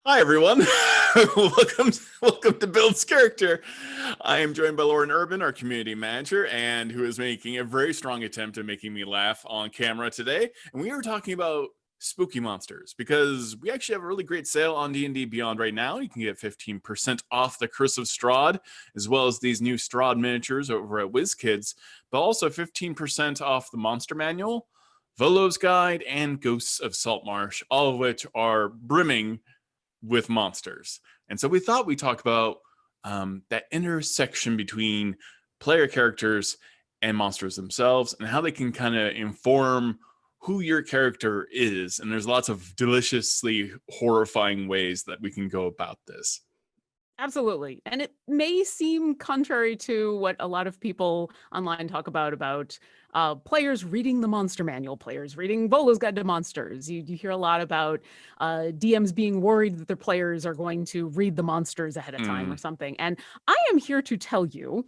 Hi everyone, welcome to Build's Character. I am joined by Lauren Urban, our community manager, and who is making a very strong attempt at making me laugh on camera today. And we are talking about spooky monsters because we actually have a really great sale on D&D Beyond right now. You can get 15% off the Curse of Strahd, as well as these new Strahd miniatures over at WizKids, but also 15% off the Monster Manual, Volo's Guide, and Ghosts of Saltmarsh, all of which are brimming with monsters. And so we thought we'd talk about that intersection between player characters and monsters themselves and how they can kind of inform who your character is. And there's lots of deliciously horrifying ways that we can go about this. Absolutely. And it may seem contrary to what a lot of people online talk about players reading the monster manual, players reading Volo's Guide to Monsters. You hear a lot about DMs being worried that their players are going to read the monsters ahead of time or something. And I am here to tell you,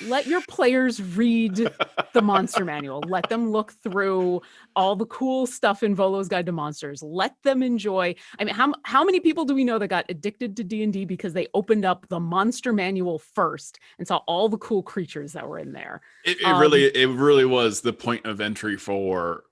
let your players read the monster manual. Let them look through all the cool stuff in Volo's Guide to Monsters. Let them enjoy. I mean, how many people do we know that got addicted to D&D because they opened up the monster manual first and saw all the cool creatures that were in there? It really was the point of entry for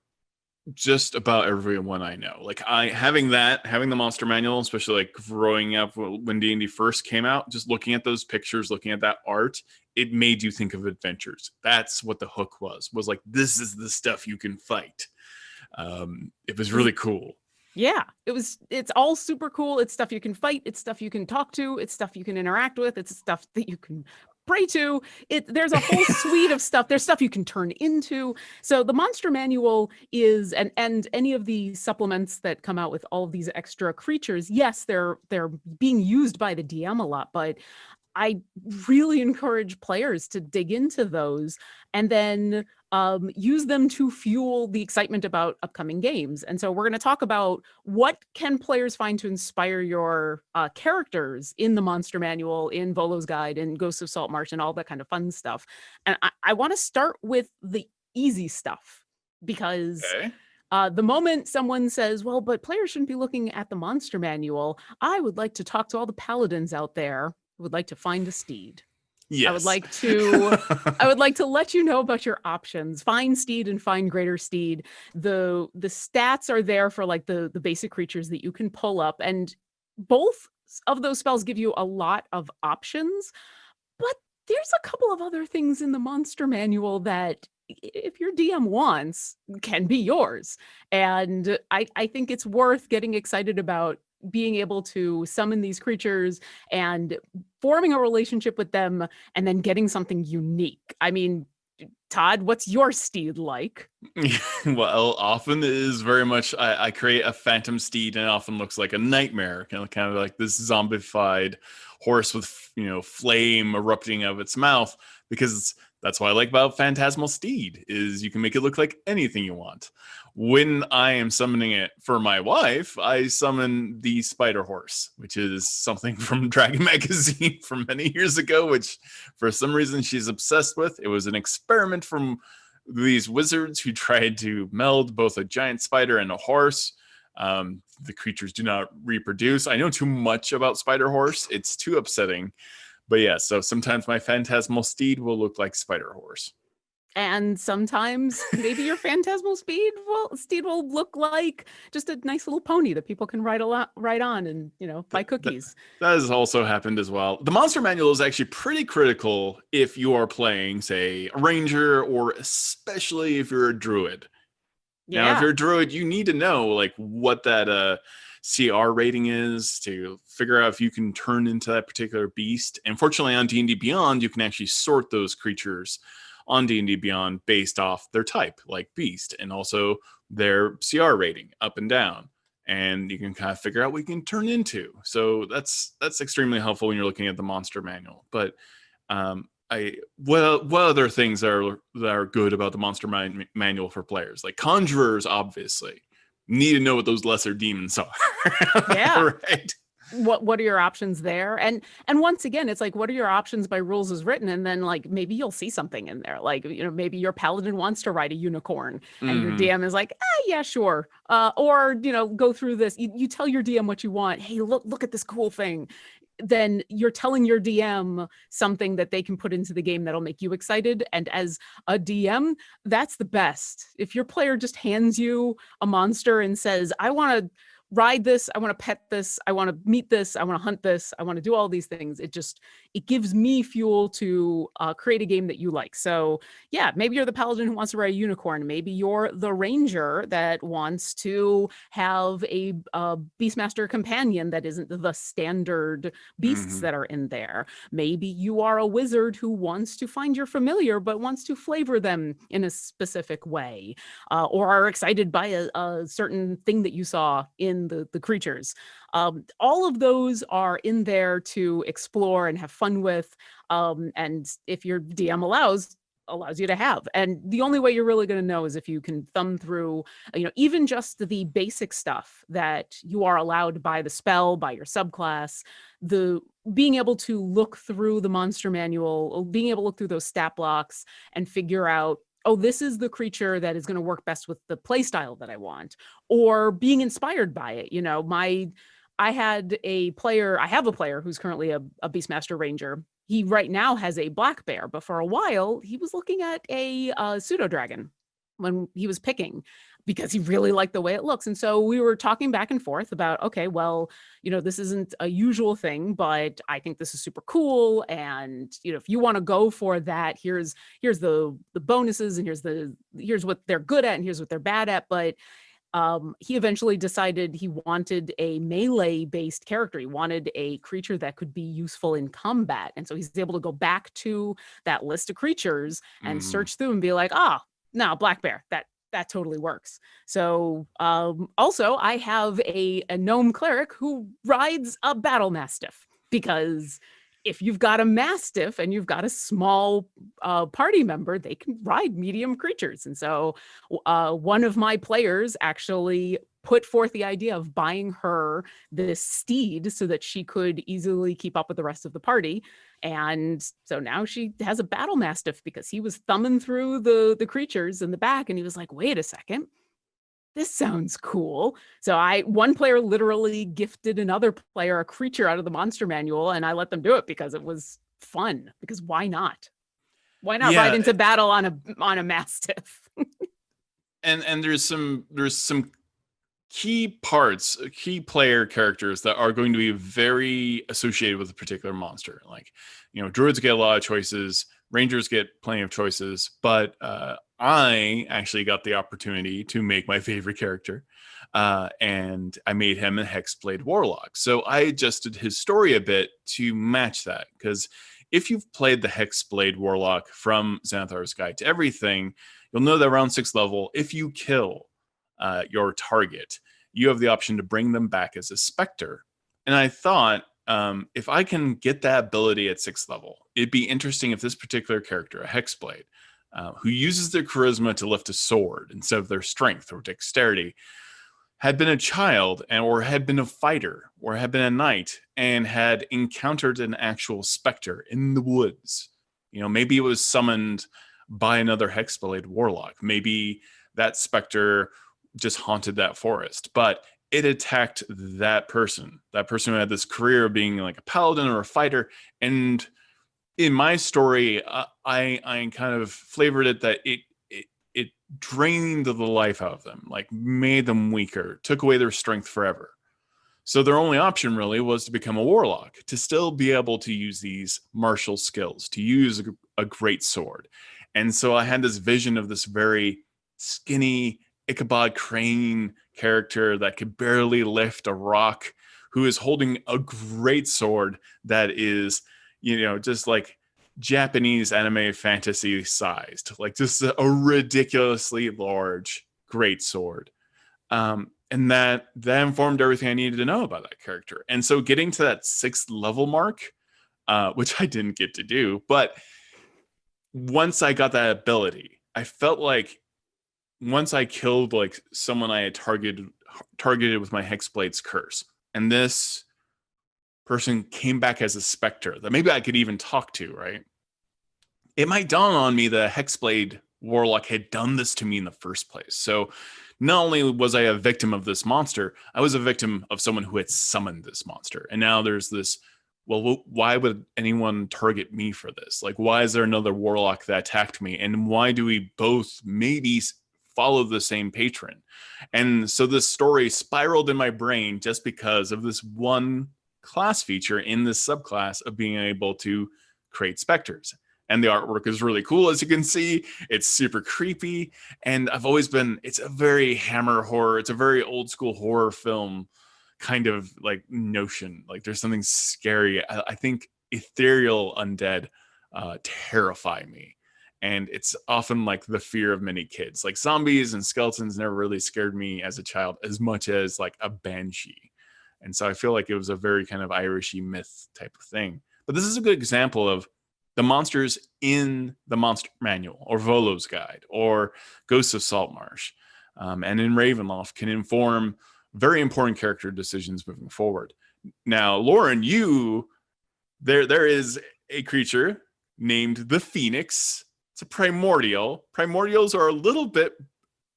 just about everyone I know. Like having the monster manual, especially like growing up when D&D first came out, just looking at those pictures, looking at that art, it made you think of adventures. That's what the hook was like, this is the stuff you can fight. It was really cool. Yeah, it's all super cool. It's stuff you can fight. It's stuff you can talk to. It's stuff you can interact with. It's stuff that you can pray to. There's a whole suite of stuff. There's stuff you can turn into. So the monster manual is, and any of the supplements that come out with all of these extra creatures, yes, they're being used by the DM a lot, but I really encourage players to dig into those and then use them to fuel the excitement about upcoming games. And so we're going to talk about what can players find to inspire your characters in the Monster Manual, in Volo's Guide, in Ghosts of Saltmarsh, and all that kind of fun stuff. And I want to start with the easy stuff because the moment someone says, well, but players shouldn't be looking at the Monster Manual, I would like to talk to all the paladins out there who would like to find a steed. Yes. I would like to let you know about your options. Find steed and find greater steed. The stats are there for like the basic creatures that you can pull up, and both of those spells give you a lot of options, but there's a couple of other things in the monster manual that, if your DM wants, can be yours. And I think it's worth getting excited about being able to summon these creatures and forming a relationship with them and then getting something unique. I mean, Todd, what's your steed like? Well, often it is very much, I create a phantom steed and it often looks like a nightmare, kind of like this zombified horse with, flame erupting out of its mouth, because that's what I like about Phantasmal Steed, is you can make it look like anything you want. When I am summoning it for my wife, I summon the Spider Horse, which is something from Dragon Magazine from many years ago, which for some reason she's obsessed with. It was an experiment from these wizards who tried to meld both a giant spider and a horse. The creatures do not reproduce. I know too much about Spider Horse. It's too upsetting. But yeah, so sometimes my Phantasmal Steed will look like Spider Horse. And sometimes maybe your Phantasmal steed will look like just a nice little pony that people can ride on and, buy cookies. That has also happened as well. The Monster Manual is actually pretty critical if you are playing, say, a ranger, or especially if you're a druid. Yeah. Now, if you're a druid, you need to know like what that CR rating is to figure out if you can turn into that particular beast. And fortunately, on D&D Beyond, you can actually sort those creatures on D&D Beyond based off their type, like beast, and also their CR rating up and down. And you can kind of figure out what you can turn into. So that's extremely helpful when you're looking at the monster manual. But what other things that are good about the monster manual for players? Like conjurers, obviously, need to know what those lesser demons are. Yeah. Right. what are your options there? And once again, it's like, what are your options by rules as written? And then like maybe you'll see something in there, like, you know, maybe your paladin wants to ride a unicorn and your DM is like, yeah, sure. Or, you know, go through this. You tell your DM what you want. Hey, look at this cool thing. Then you're telling your DM something that they can put into the game that'll make you excited. And as a DM, that's the best. If your player just hands you a monster and says, I want to ride this, I want to pet this, I want to meet this, I want to hunt this, I want to do all these things, it gives me fuel to create a game that you like. So yeah, maybe you're the paladin who wants to ride a unicorn, maybe you're the ranger that wants to have a beastmaster companion that isn't the standard beasts that are in there. Maybe you are a wizard who wants to find your familiar but wants to flavor them in a specific way, or are excited by a certain thing that you saw in the creatures. All of those are in there to explore and have fun with, and if your DM allows you to have. And the only way you're really going to know is if you can thumb through, you know, even just the basic stuff that you are allowed by the spell, by your subclass, the being able to look through the monster manual, being able to look through those stat blocks and figure out, oh, this is the creature that is going to work best with the play style that I want, or being inspired by it. You know, I have a player who's currently a Beastmaster Ranger. He right now has a black bear, but for a while he was looking at a pseudo dragon when he was picking, because he really liked the way it looks. And so we were talking back and forth about, okay, well, you know, this isn't a usual thing, but I think this is super cool. And, you know, if you want to go for that, here's the bonuses, and here's what they're good at, and here's what they're bad at. But he eventually decided he wanted a melee based character. He wanted a creature that could be useful in combat. And so he's able to go back to that list of creatures and search through and be like, no, black bear, that totally works. So also I have a gnome cleric who rides a battle mastiff, because if you've got a mastiff and you've got a small party member, they can ride medium creatures. And so one of my players actually put forth the idea of buying her this steed so that she could easily keep up with the rest of the party. And so now she has a battle mastiff, because he was thumbing through the creatures in the back and he was like, wait a second, this sounds cool. So one player literally gifted another player a creature out of the monster manual, and I let them do it because it was fun. Because why not? Why not ride into battle on a mastiff? and there's some key player characters that are going to be very associated with a particular monster. Like, you know, druids get a lot of choices, rangers get plenty of choices, but I actually got the opportunity to make my favorite character, and I made him a Hex Blade Warlock. So I adjusted his story a bit to match that, because if you've played the Hex Blade Warlock from Xanathar's Guide to Everything, you'll know that around 6th level, if you kill your target, you have the option to bring them back as a specter. And I thought, if I can get that ability at 6th level, it'd be interesting if this particular character, a Hexblade, who uses their charisma to lift a sword instead of their strength or dexterity, had been a child or had been a fighter or had been a knight and had encountered an actual specter in the woods. You know, maybe it was summoned by another Hexblade Warlock. Maybe that specter just haunted that forest, but it attacked that person who had this career of being like a paladin or a fighter. And in my story, I kind of flavored it that it drained the life out of them, like made them weaker, took away their strength forever. So their only option really was to become a warlock, to still be able to use these martial skills, to use a great sword. And so I had this vision of this very skinny Ichabod Crane character that could barely lift a rock, who is holding a great sword that is, you know, just like Japanese anime fantasy sized, like just a ridiculously large great sword. And that informed everything I needed to know about that character. And so getting to that 6th level mark, which I didn't get to do, but once I got that ability, I felt like once I killed like someone I had targeted with my Hexblade's curse, and this person came back as a specter that maybe I could even talk to, right? It might dawn on me that Hex Blade Warlock had done this to me in the first place. So not only was I a victim of this monster, I was a victim of someone who had summoned this monster. And now there's this, well, why would anyone target me for this? Like, why is there another warlock that attacked me? And why do we both maybe follow the same patron? And so this story spiraled in my brain just because of this one class feature in this subclass of being able to create specters. And the artwork is really cool, as you can see. It's super creepy. And I've always been, it's a very Hammer horror. It's a very old school horror film kind of like notion. Like there's something scary. I think ethereal undead terrify me. And it's often like the fear of many kids. Like zombies and skeletons never really scared me as a child as much as like a banshee. And so I feel like it was a very kind of Irishy myth type of thing. But this is a good example of the monsters in the Monster Manual or Volo's Guide or Ghosts of Saltmarsh and in Ravenloft can inform very important character decisions moving forward. Now, Lauren, there is a creature named the Phoenix. It's a primordial. Primordials are a little bit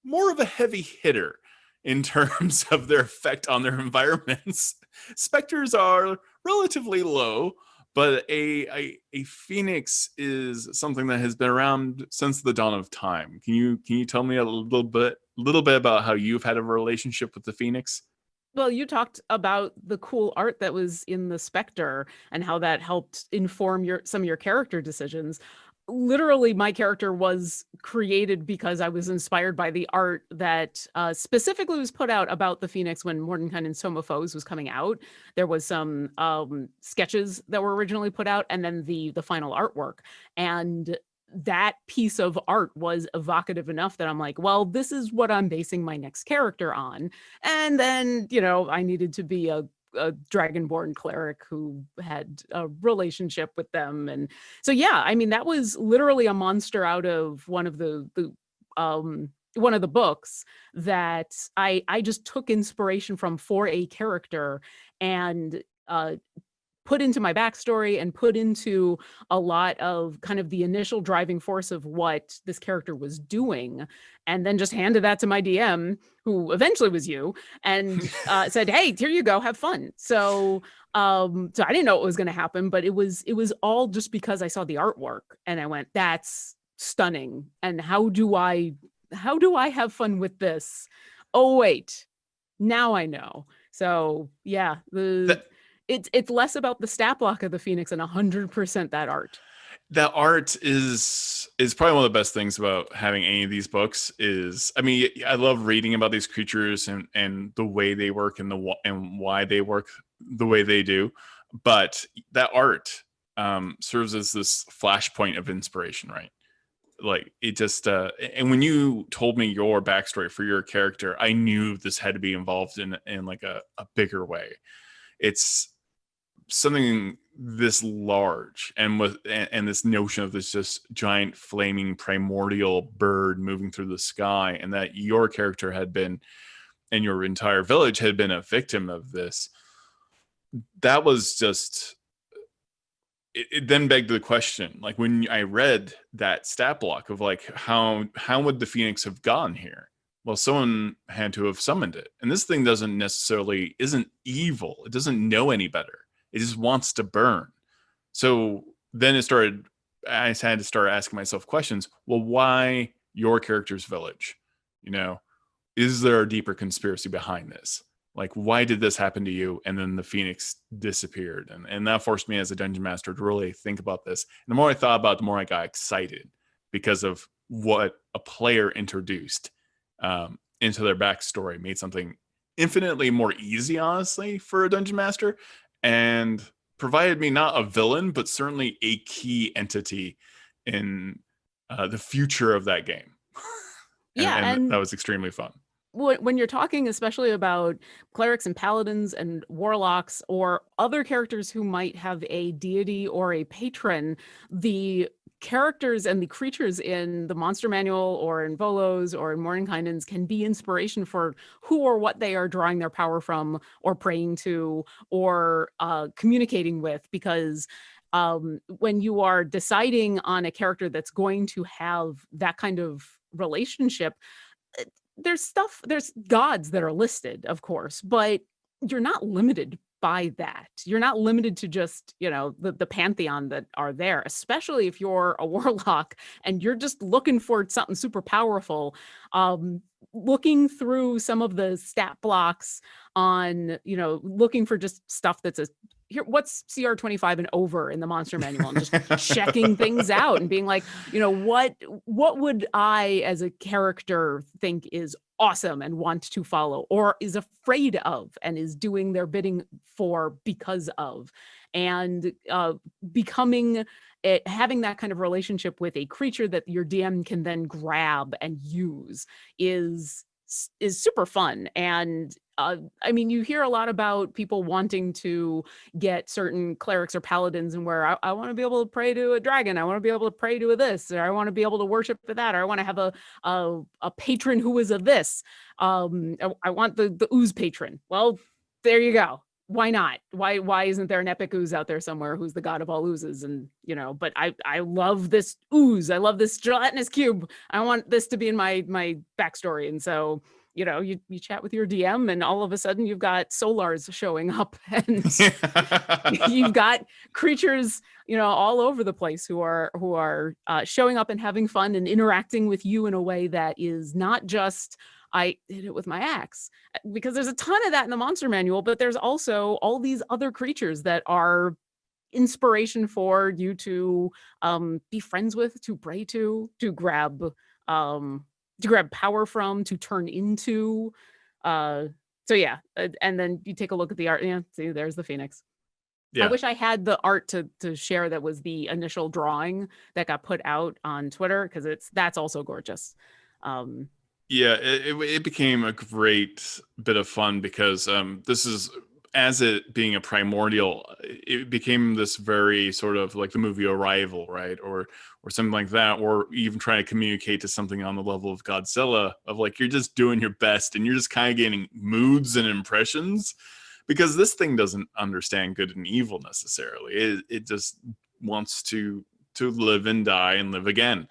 more of a heavy hitter in terms of their effect on their environments. Specters are relatively low, but a phoenix is something that has been around since the dawn of time. Can you tell me a little bit about how you've had a relationship with the phoenix? Well, you talked about the cool art that was in the Spectre and how that helped inform some of your character decisions. Literally, my character was created because I was inspired by the art that specifically was put out about the Phoenix when Mordenkainen and Soma Foes was coming out. There was some sketches that were originally put out, and then the final artwork. And that piece of art was evocative enough that I'm like, well, this is what I'm basing my next character on. And then, I needed to be a dragonborn cleric who had a relationship with them. And so, yeah, I mean, that was literally a monster out of one of the books that I just took inspiration from for a character and put into my backstory and put into a lot of kind of the initial driving force of what this character was doing, and then just handed that to my DM, who eventually was you, and said, hey, here you go, have fun. So I didn't know what was going to happen, but it was all just because I saw the artwork and I went, that's stunning. And how do I have fun with this? Oh, wait, now I know. So yeah, it's less about the stat block of the Phoenix and 100% that art. That art is probably one of the best things about having any of these books is, I mean, I love reading about these creatures and the way they work and why they work the way they do. But that art serves as this flashpoint of inspiration, right? Like it just, and when you told me your backstory for your character, I knew this had to be involved in like a bigger way. It's something this large and this notion of this just giant flaming primordial bird moving through the sky, and that your character had been and your entire village had been a victim of this. That was just, it then begged the question, like when I read that stat block of like how would the Phoenix have gone here? Well, someone had to have summoned it. And this thing isn't evil. It doesn't know any better. It just wants to burn. So then I had to start asking myself questions. Well, why your character's village? Is there a deeper conspiracy behind this? Like, why did this happen to you? And then the Phoenix disappeared. And that forced me as a dungeon master to really think about this. And the more I thought about it, the more I got excited because of what a player introduced into their backstory. Made something infinitely more easy, honestly, for a dungeon master, and provided me not a villain, but certainly a key entity in the future of that game. and that was extremely fun. When you're talking especially about clerics and paladins and warlocks or other characters who might have a deity or a patron, the characters and the creatures in the Monster Manual or in Volos or in Mordenkainen's can be inspiration for who or what they are drawing their power from or praying to or communicating with, because when you are deciding on a character that's going to have that kind of relationship, there's gods that are listed, of course, but you're not limited by that. You're not limited to just, the pantheon that are there, especially if you're a warlock and you're just looking for something super powerful. Looking through some of the stat blocks on, looking for just stuff that's here, what's CR 25 and over in the Monster Manual, and just checking things out and being like, what would I as a character think is awesome and want to follow, or is afraid of and is doing their bidding for because of, and becoming it, having that kind of relationship with a creature that your DM can then grab and use is super fun. And I mean, you hear a lot about people wanting to get certain clerics or paladins, and where I want to be able to pray to a dragon, I want to be able to pray to a this, or I want to be able to worship for that, or I want to have a patron who is a this. I want the ooze patron. Well, there you go. Why not? Why isn't there an epic ooze out there somewhere who's the god of all oozes? And but I love this ooze. I love this gelatinous cube. I want this to be in my backstory. And so you chat with your DM, and all of a sudden you've got solars showing up, and you've got creatures all over the place who are showing up and having fun and interacting with you in a way that is not just I hit it with my axe, because there's a ton of that in the Monster Manual, but there's also all these other creatures that are inspiration for you to be friends with, to pray to grab power from, to turn into. So yeah, and then you take a look at the art. Yeah, see, there's the Phoenix. Yeah. I wish I had the art to share that was the initial drawing that got put out on Twitter, because that's also gorgeous. Yeah, it became a great bit of fun, because this is, as it being a primordial, it became this very sort of like the movie Arrival, right? Or something like that, or even trying to communicate to something on the level of Godzilla, of like, you're just doing your best and you're just kind of getting moods and impressions, because this thing doesn't understand good and evil necessarily. It just wants to live and die and live again.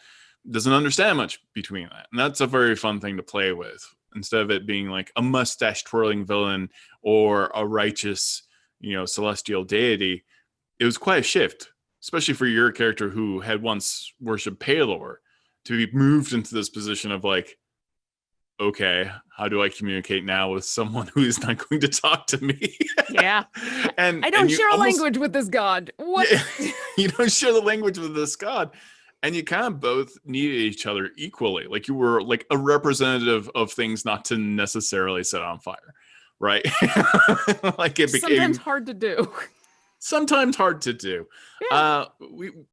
Doesn't understand much between that. And that's a very fun thing to play with, instead of it being like a mustache twirling villain or a righteous, celestial deity. It was quite a shift, especially for your character who had once worshipped Palor, to be moved into this position of like, okay, how do I communicate now with someone who is not going to talk to me? Yeah. And I don't share a language with this god. What? Yeah, you don't share the language with this god. And you kind of both needed each other equally. Like, you were like a representative of things not to necessarily set on fire, right? Like, it became sometimes hard to do. Sometimes hard to do. Yeah.